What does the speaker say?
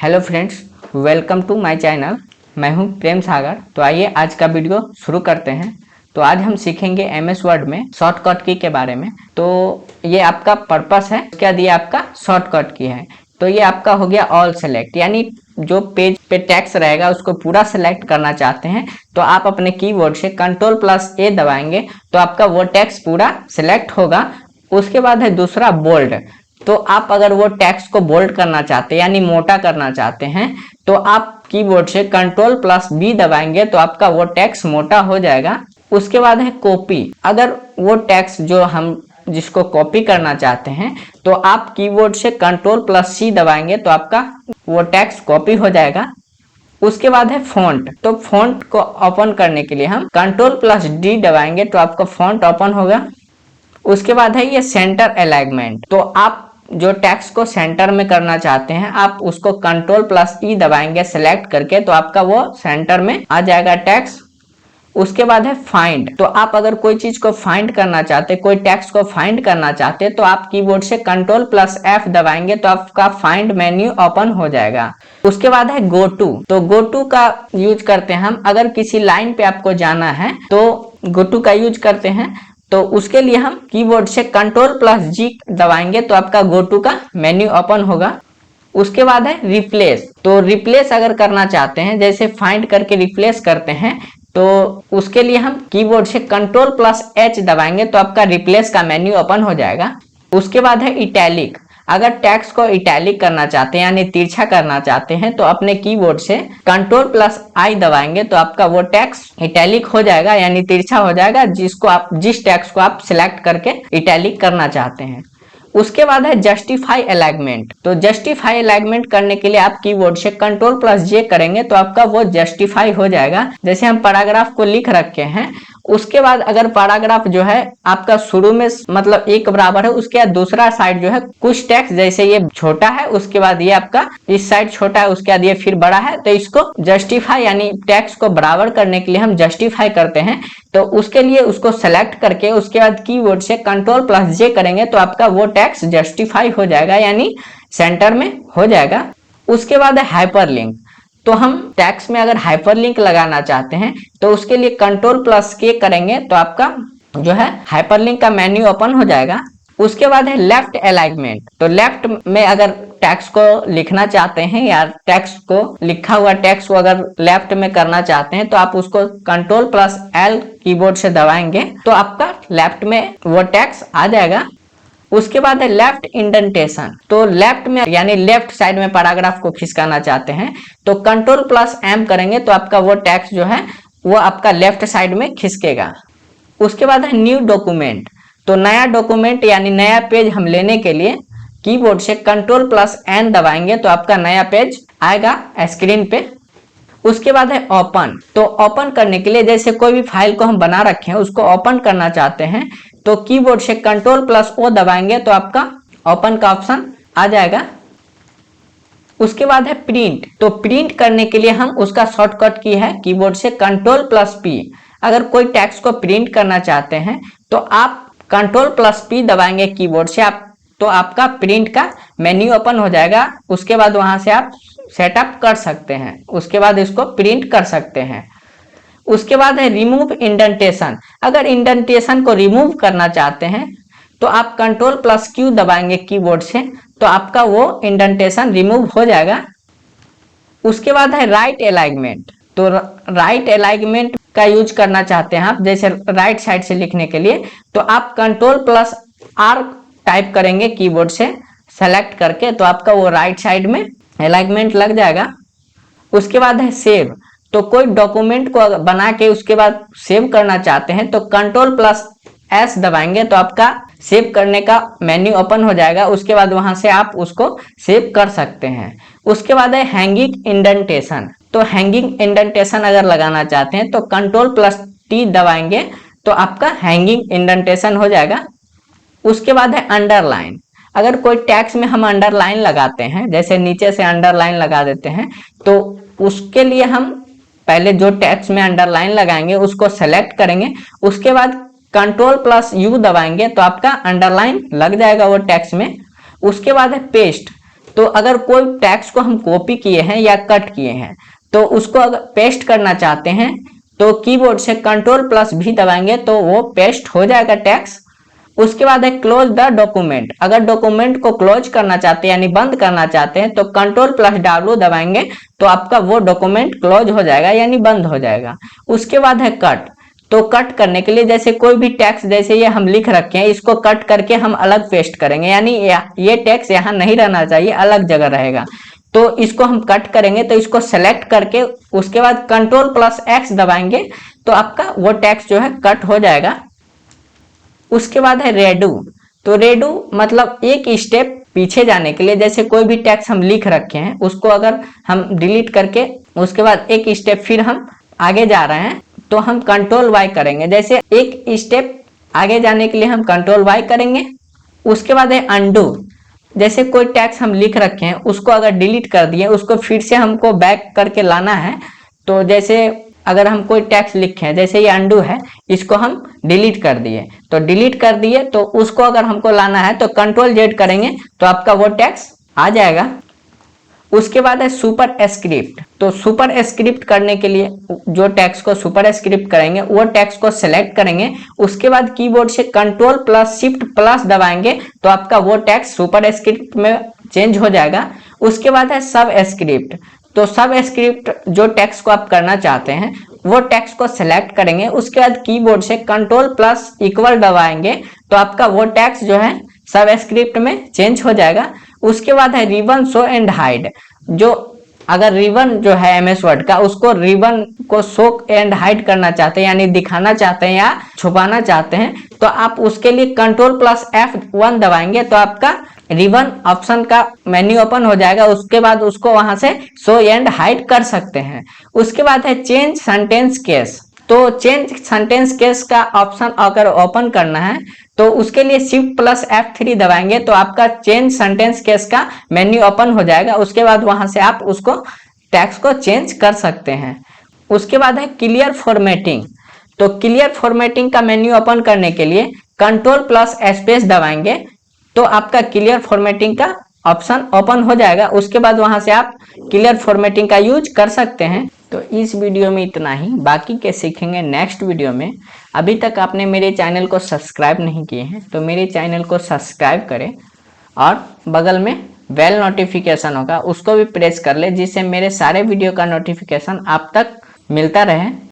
Hello friends, welcome to my channel. मैं हूं प्रेम सागर। तो आइए आज का वीडियो शुरू करते हैं। तो आज हम सीखेंगे एमएस वर्ड में शॉर्टकट की के बारे में। तो ये आपका पर्पस है, क्या दिया आपका शॉर्टकट की है। तो ये आपका हो गया ऑल सेलेक्ट, यानी जो पेज पे टेक्स्ट रहेगा उसको पूरा सेलेक्ट करना चाहते हैं तो आप अपने कीबोर्ड से Ctrl+A दबाएंगे तो आपका वो टेक्स्ट पूरा सेलेक्ट होगा। उसके बाद है दूसरा बोल्ड। तो आप अगर वो टेक्स्ट को बोल्ड करना चाहते हैं यानी मोटा करना चाहते हैं तो आप कीबोर्ड से Ctrl+B दबाएंगे तो आपका वो टेक्स्ट मोटा हो जाएगा। उसके बाद है कॉपी। अगर वो टेक्स्ट जो हम जिसको कॉपी करना चाहते हैं तो आप कीबोर्ड से Ctrl+C दबाएंगे तो आपका वो टेक्स्ट कॉपी हो जाएगा। उसके बाद है फॉन्ट। तो फॉन्ट को ओपन करने के लिए हम Ctrl+D दबाएंगे तो आपका फॉन्ट ओपन होगा। उसके बाद है ये सेंटर अलाइनमेंट। तो आप जो टेक्स्ट को सेंटर में करना चाहते हैं आप उसको Ctrl+E दबाएंगे सेलेक्ट करके तो आपका वो सेंटर में आ जाएगा टेक्स्ट। उसके बाद है फाइंड। तो आप अगर कोई चीज को फाइंड करना चाहते, कोई टेक्स्ट को फाइंड करना चाहते तो आप कीबोर्ड से Ctrl+F दबाएंगे तो आपका फाइंड मेन्यू ओपन हो जाएगा। उसके बाद है गो टू। तो गो टू का यूज करते हैं हम अगर किसी लाइन पे आपको जाना है तो गो टू का यूज करते हैं। तो उसके लिए हम कीबोर्ड से Ctrl+G दबाएंगे तो आपका गो टू का मेन्यू ओपन होगा। उसके बाद है रिप्लेस। तो रिप्लेस अगर करना चाहते हैं, जैसे फाइंड करके रिप्लेस करते हैं तो उसके लिए हम कीबोर्ड से Ctrl+H दबाएंगे तो आपका रिप्लेस का मेन्यू ओपन हो जाएगा। उसके बाद है इटैलिक। अगर टेक्स्ट को इटैलिक करना चाहते हैं यानी तिरछा करना चाहते हैं तो अपने कीबोर्ड से Ctrl+I दबाएंगे तो आपका वो टेक्स्ट इटैलिक हो जाएगा यानी तिरछा हो जाएगा, जिस टेक्स्ट को आप सिलेक्ट करके इटैलिक करना चाहते हैं। उसके बाद है जस्टिफाई अलाइनमेंट। तो जस्टिफाई अलाइनमेंट करने के लिए आप कीबोर्ड से Ctrl+J करेंगे तो आपका वो जस्टिफाई हो जाएगा। जैसे हम पैराग्राफ को लिख रखे हैं, उसके बाद अगर पैराग्राफ जो है आपका शुरू में मतलब एक बराबर है, उसके बाद दूसरा साइड जो है कुछ टेक्स्ट जैसे ये छोटा है, उसके बाद ये आपका इस साइड छोटा है, उसके बाद ये फिर बड़ा है, तो इसको जस्टिफाई यानी टेक्स्ट को बराबर करने के लिए हम जस्टिफाई करते हैं। तो उसके लिए उसको सेलेक्ट करके उसके बाद कीबोर्ड से Ctrl+J करेंगे तो आपका वो टेक्स्ट जस्टिफाई हो जाएगा यानी सेंटर में हो जाएगा। उसके बाद है हाइपरलिंक। तो हम टेक्स्ट में अगर हाइपरलिंक लगाना चाहते हैं तो उसके लिए Ctrl+K करेंगे तो आपका जो है हाइपरलिंक का मेन्यू ओपन हो जाएगा। उसके बाद है लेफ्ट अलाइनमेंट। तो लेफ्ट में अगर टेक्स्ट को लिखना चाहते हैं या टेक्स्ट को लिखा हुआ टेक्स्ट को अगर लेफ्ट में करना चाहते हैं तो आप उसको Ctrl+L कीबोर्ड से दबाएंगे तो आपका लेफ्ट में वो टेक्स्ट आ जाएगा। उसके बाद है लेफ्ट इंडेंटेशन। तो लेफ्ट में यानी लेफ्ट साइड में पैराग्राफ को खिसकाना चाहते हैं तो Ctrl+M करेंगे तो आपका वो टेक्स्ट जो है वो आपका लेफ्ट साइड में खिसकेगा। उसके बाद है न्यू डॉक्यूमेंट। तो नया डॉक्यूमेंट यानी नया पेज हम लेने के लिए कीबोर्ड से Ctrl+N दबाएंगे तो आपका नया पेज आएगा स्क्रीन पे। उसके बाद है ओपन। तो ओपन करने के लिए जैसे कोई भी फाइल को हम बना रखे हैं उसको ओपन करना चाहते हैं तो कीबोर्ड से Ctrl+O दबाएंगे तो आपका ओपन का ऑप्शन आ जाएगा। उसके बाद है प्रिंट। तो प्रिंट करने के लिए हम उसका शॉर्टकट की है कीबोर्ड से Ctrl+P। अगर कोई टेक्स्ट को प्रिंट करना चाहते हैं तो आप Ctrl+P दबाएंगे कीबोर्ड से तो आपका प्रिंट का मेन्यू ओपन हो जाएगा। उसके बाद वहां से आप सेटअप कर सकते हैं, उसके बाद इसको प्रिंट कर सकते हैं। उसके बाद है रिमूव इंडेंटेशन। अगर इंडेंटेशन को रिमूव करना चाहते हैं तो आप Ctrl+Q दबाएंगे कीबोर्ड से तो आपका वो इंडेंटेशन रिमूव हो जाएगा। उसके बाद है राइट अलाइनमेंट। तो राइट अलाइनमेंट का यूज करना चाहते हैं आप जैसे राइट साइड से लिखने के लिए तो आप Ctrl+R टाइप करेंगे कीबोर्ड से सेलेक्ट करके तो आपका वो राइट साइड में अलाइनमेंट लग जाएगा। उसके बाद है सेव। तो कोई डॉक्यूमेंट को बना के उसके बाद सेव करना चाहते हैं तो Ctrl+S दबाएंगे तो आपका सेव करने का मेन्यू ओपन हो जाएगा। उसके बाद वहां से आप उसको सेव कर सकते हैं। उसके बाद है हैंगिंग इंडेंटेशन। तो हैंगिंग इंडेंटेशन अगर लगाना चाहते हैं तो Ctrl+T दबाएंगे तो आपका हैंगिंग इंडेंटेशन हो जाएगा। उसके बाद है अंडरलाइन। अगर कोई टेक्स्ट में हम अंडरलाइन लगाते हैं, जैसे नीचे से अंडरलाइन लगा देते हैं, तो उसके लिए हम पहले जो टेक्स्ट में अंडरलाइन लगाएंगे उसको सेलेक्ट करेंगे, उसके बाद Ctrl+U दबाएंगे तो आपका अंडरलाइन लग जाएगा वो टेक्स्ट में। उसके बाद है पेस्ट। तो अगर कोई टैक्स को हम कॉपी किए हैं या कट किए हैं तो उसको अगर पेस्ट करना चाहते हैं तो कीबोर्ड से Ctrl+V दबाएंगे तो वो पेस्ट हो जाएगा टैक्स। उसके बाद है क्लोज द डॉक्यूमेंट। अगर डॉक्यूमेंट को क्लोज करना चाहते हैं यानी बंद करना चाहते हैं तो Ctrl+W दबाएंगे तो आपका वो डॉक्यूमेंट क्लोज हो जाएगा यानी बंद हो जाएगा। उसके बाद है कट। तो कट करने के लिए जैसे कोई भी टैक्स जैसे ये हम लिख रखे हैं इसको कट करके हम अलग पेस्ट करेंगे, यानी ये टैक्स यहाँ नहीं रहना चाहिए, अलग जगह रहेगा। तो इसको हम कट करेंगे तो इसको सेलेक्ट करके उसके बाद Ctrl+X दबाएंगे तो आपका वो टैक्स जो है कट हो जाएगा। उसके बाद है रेडू। तो रेडू मतलब एक स्टेप पीछे जाने के लिए, जैसे कोई भी टैक्स हम लिख रखे हैं उसको अगर हम डिलीट करके उसके बाद एक स्टेप फिर हम आगे जा रहे हैं तो हम Ctrl+Y करेंगे। जैसे एक स्टेप आगे जाने के लिए हम Ctrl+Y करेंगे। उसके बाद है अंडू। जैसे कोई टैक्स हम लिख रखे हैं उसको अगर डिलीट कर दिए उसको फिर से हमको बैक करके लाना है। तो जैसे अगर हम कोई टैक्स लिखे हैं जैसे ये अंडू है, इसको हम डिलीट कर दिए तो डिलीट कर दिए तो उसको अगर हमको लाना है तो Ctrl+Z करेंगे तो आपका वो टैक्स आ जाएगा। उसके बाद है सुपर स्क्रिप्ट। तो सुपर स्क्रिप्ट करने के लिए जो टैक्स को सुपर स्क्रिप्ट करेंगे वो टैक्स को सेलेक्ट करेंगे। उसके बाद कीबोर्ड से Ctrl+Shift+ दबाएंगे तो आपका वो टैक्स सुपर स्क्रिप्ट में चेंज हो जाएगा। उसके बाद है सब स्क्रिप्ट। तो सब स्क्रिप्ट जो टैक्स को आप करना चाहते हैं वो टैक्स को सेलेक्ट करेंगे। उसके बाद कीबोर्ड से Ctrl+= दबाएंगे तो आपका वो टैक्स जो है सब स्क्रिप्ट में चेंज हो जाएगा। उसके बाद है रिबन शो एंड हाइड। जो अगर रिबन जो है एमएस वर्ड का उसको रिबन को शो एंड हाइड करना चाहते हैं यानी दिखाना चाहते हैं या छुपाना चाहते हैं तो आप उसके लिए Ctrl+F1 दबाएंगे तो आपका रिबन ऑप्शन का मेन्यू ओपन हो जाएगा। उसके बाद उसको वहां से शो एंड हाइड कर सकते हैं। उसके बाद है चेंज सेंटेंस केस। तो चेंज सेंटेंस केस का ऑप्शन अगर ओपन करना है तो उसके लिए Shift+F3 दबाएंगे तो आपका चेंज सेंटेंस केस का मेन्यू ओपन हो जाएगा। उसके बाद वहां से आप उसको टैक्स को चेंज कर सकते हैं। उसके बाद है क्लियर फॉर्मेटिंग। तो क्लियर फॉर्मेटिंग का मेन्यू ओपन करने के लिए Ctrl+S दबाएंगे तो आपका क्लियर फॉर्मेटिंग का ऑप्शन ओपन हो जाएगा। उसके बाद वहां से आप क्लियर फॉर्मेटिंग का यूज कर सकते हैं। तो इस वीडियो में इतना ही, बाकी के सीखेंगे नेक्स्ट वीडियो में। अभी तक आपने मेरे चैनल को सब्सक्राइब नहीं किए हैं तो मेरे चैनल को सब्सक्राइब करें और बगल में बेल नोटिफिकेशन होगा उसको भी प्रेस कर ले जिससे मेरे सारे वीडियो का नोटिफिकेशन आप तक मिलता रहे।